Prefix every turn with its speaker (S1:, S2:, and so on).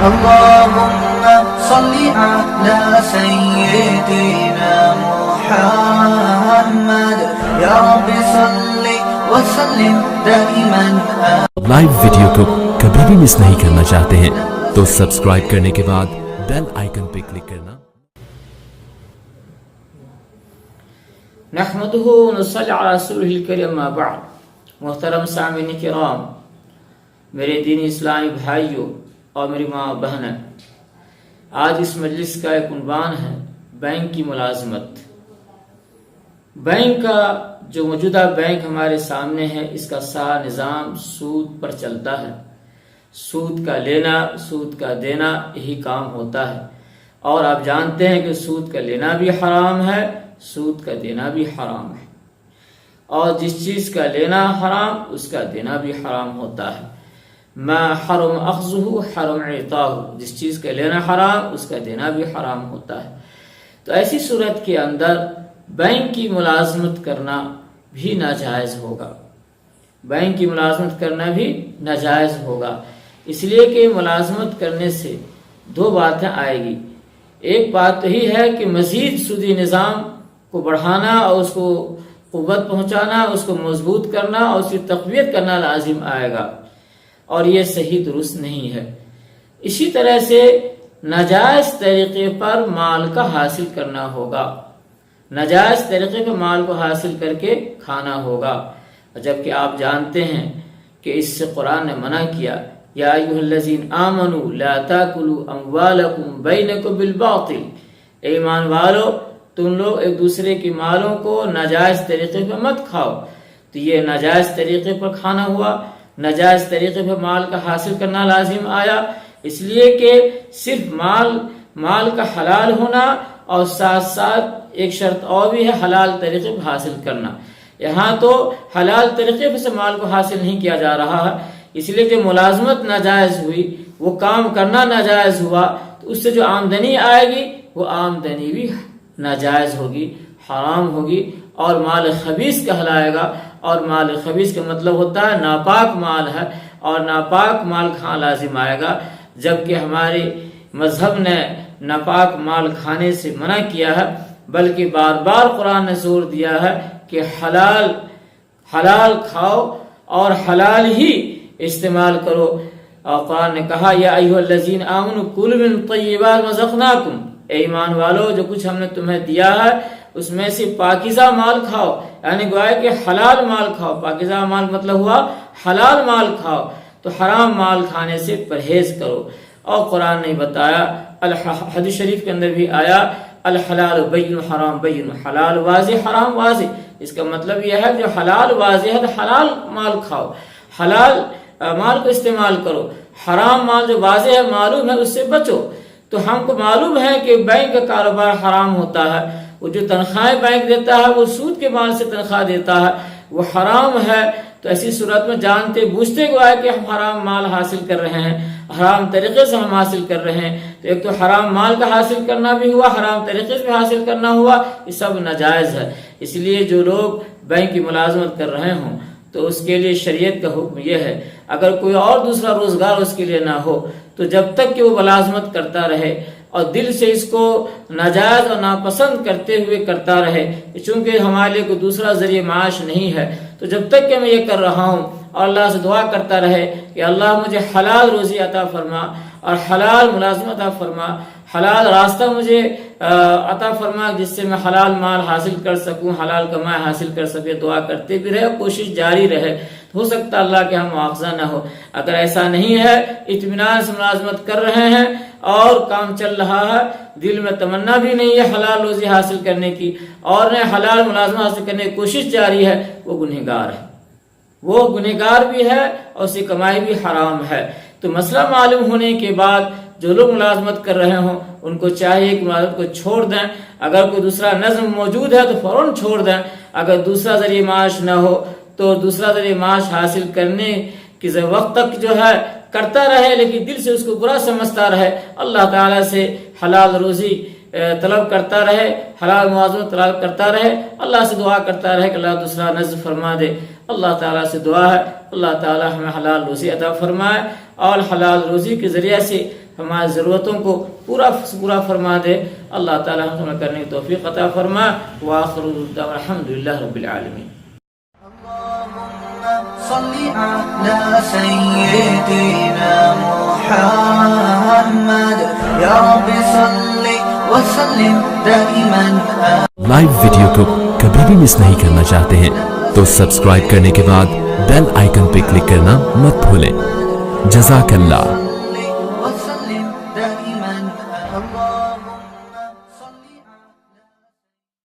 S1: اللهم صل على سيدنا محمد يا رب صل وسلم دائما.
S2: لائیو ویڈیو کو کبھی بھی مس نہیں کرنا چاہتے ہیں تو سبسکرائب کرنے کے بعد بیل آئیکن پہ کلک کرنا.
S3: نحمدہ ونصلی علی رسولہ الکریم اما بعد. محترم سامعین کرام، میرے دینی اسلامی بھائیوں اور میری ماں بہنیں، آج اس مجلس کا ایک عنوان ہے بینک کی ملازمت. بینک کا جو موجودہ بینک ہمارے سامنے ہے، اس کا سارا نظام سود پر چلتا ہے. سود کا لینا، سود کا دینا، یہی کام ہوتا ہے. اور آپ جانتے ہیں کہ سود کا لینا بھی حرام ہے، سود کا دینا بھی حرام ہے. اور جس چیز کا لینا حرام، اس کا دینا بھی حرام ہوتا ہے. ما حرم اخذہ حرم اعطاہ، جس چیز کا لینا حرام، اس کا دینا بھی حرام ہوتا ہے. تو ایسی صورت کے اندر بینک کی ملازمت کرنا بھی ناجائز ہوگا. بینک کی ملازمت کرنا بھی ناجائز ہوگا، اس لیے کہ ملازمت کرنے سے دو باتیں آئے گی. ایک بات تو ہی ہے کہ مزید سودی نظام کو بڑھانا اور اس کو قوت پہنچانا، اس کو مضبوط کرنا اور اس کی تقویت کرنا لازم آئے گا، اور یہ صحیح درست نہیں ہے. اسی طرح سے ناجائز طریقے پر مال کا حاصل کرنا ہوگا، ناجائز طریقے پر مال کو حاصل کر کے کھانا ہوگا. جبکہ آپ جانتے ہیں کہ اس سے قرآن نے منع کیا، یا ایھا الذین آمنوا لا تاکلوا اموالکم بینکم بالباطل. ایمان والو، تم لوگ ایک دوسرے کی مالوں کو ناجائز طریقے پر مت کھاؤ. تو یہ ناجائز طریقے پر کھانا ہوا، ناجائز طریقے پر مال کا حاصل کرنا لازم آیا. اس لیے کہ صرف مال کا حلال ہونا اور ساتھ ساتھ ایک شرط اور بھی ہے حلال طریقے پر حاصل کرنا. یہاں تو حلال طریقے سے مال کو حاصل نہیں کیا جا رہا ہے، اس لیے کہ ملازمت ناجائز ہوئی، وہ کام کرنا ناجائز ہوا، تو اس سے جو آمدنی آئے گی وہ آمدنی بھی ناجائز ہوگی، حرام ہوگی، اور مال خبیث کہلائے گا. اور مال خبیث کا مطلب ہوتا ہے ناپاک مال ہے، اور ناپاک مال کھانا لازم آئے گا. جبکہ ہمارے مذہب نے ناپاک مال کھانے سے منع کیا ہے، بلکہ بار بار قرآن نے زور دیا ہے کہ حلال کھاؤ اور حلال ہی استعمال کرو. اور قرآن نے کہا یا ایھا الذین آمنوا کلوا من طیبات ما رزقناکم. اے ایمان والو، جو کچھ ہم نے تمہیں دیا ہے اس میں سے پاکیزہ مال کھاؤ، یعنی گویا کہ حلال مال کھاؤ. پاکیزہ مال مطلب ہوا حلال مال کھاؤ، تو حرام مال کھانے سے پرہیز کرو. اور قرآن نے بتایا، حدیث شریف کے اندر بھی آیا الحلال بین حرام بین، حلال واضح حرام واضح. اس کا مطلب یہ ہے جو حلال واضح ہے تو حلال مال کھاؤ، حلال مال کو استعمال کرو. حرام مال جو واضح ہے، معلوم ہے، اس سے بچو. تو ہم کو معلوم ہے کہ بینک کا کاروبار حرام ہوتا ہے. وہ جو تنخواہیں بینک دیتا ہے وہ سود کے مال سے تنخواہ دیتا ہے، وہ حرام ہے. تو ایسی صورت میں جانتے بوجھتے گویا کہ ہم حرام مال حاصل کر رہے ہیں، حرام طریقے سے ہم حاصل کر رہے ہیں. تو ایک تو حرام مال کا حاصل کرنا بھی ہوا، حرام طریقے سے حاصل کرنا ہوا، یہ سب ناجائز ہے. اس لیے جو لوگ بینک کی ملازمت کر رہے ہوں تو اس کے لیے شریعت کا حکم یہ ہے، اگر کوئی اور دوسرا روزگار اس کے لیے نہ ہو تو جب تک کہ وہ ملازمت کرتا رہے اور دل سے اس کو ناجائز اور ناپسند کرتے ہوئے کرتا رہے، چونکہ ہمارے لیے کوئی دوسرا ذریعہ معاش نہیں ہے، تو جب تک کہ میں یہ کر رہا ہوں اور اللہ سے دعا کرتا رہے کہ اللہ مجھے حلال روزی عطا فرما اور حلال ملازمت عطا فرما، حلال راستہ مجھے عطا فرما جس سے میں حلال مال حاصل کر سکوں، حلال کمائی حاصل کر سکے، دعا کرتے بھی رہے، کوشش جاری رہے. ہو سکتا اللہ کہ ہم مواخذہ نہ ہو. اگر ایسا نہیں ہے، اطمینان سے ملازمت کر رہے ہیں اور کام چل رہا ہے، دل میں تمنا بھی نہیں ہے حلال روزی حاصل کرنے کی اور نہ حلال ملازمت حاصل کرنے کی کوشش جاری ہے، وہ گنہگار ہے، وہ گنہگار بھی ہے اور اس کی کمائی بھی حرام ہے. تو مسئلہ معلوم ہونے کے بعد جو لوگ ملازمت کر رہے ہوں ان کو چاہیے کہ ملازمت کو چھوڑ دیں. اگر کوئی دوسرا نظم موجود ہے تو فوراً چھوڑ دیں. اگر دوسرا ذریعہ معاش نہ ہو تو دوسرا ذریعہ معاش حاصل کرنے کی وقت تک جو ہے کرتا رہے، لیکن دل سے اس کو برا سمجھتا رہے. اللہ تعالیٰ سے حلال روزی طلب کرتا رہے، حلال موازنہ طلب کرتا رہے، اللہ سے دعا کرتا رہے کہ اللہ دوسرا نظم فرما دے. اللہ تعالیٰ سے دعا ہے اللہ تعالیٰ ہمیں حلال روزی عطا فرمائے اور حلال روزی کے ذریعے سے ہماری ضرورتوں کو پورا فرما دے. اللہ تعالی ہم سب کرنے کی توفیق عطا فرما. وآخر دعوانا الحمدللہ رب العالمین.
S1: صل على سيدنا محمد يا رب صل وسلم دائما.
S2: لائیو ویڈیو کو کبھی بھی مس نہیں کرنا چاہتے ہیں تو سبسکرائب کرنے کے بعد بیل آئیکن پہ کلک کرنا مت بھولیں. جزاک اللہ.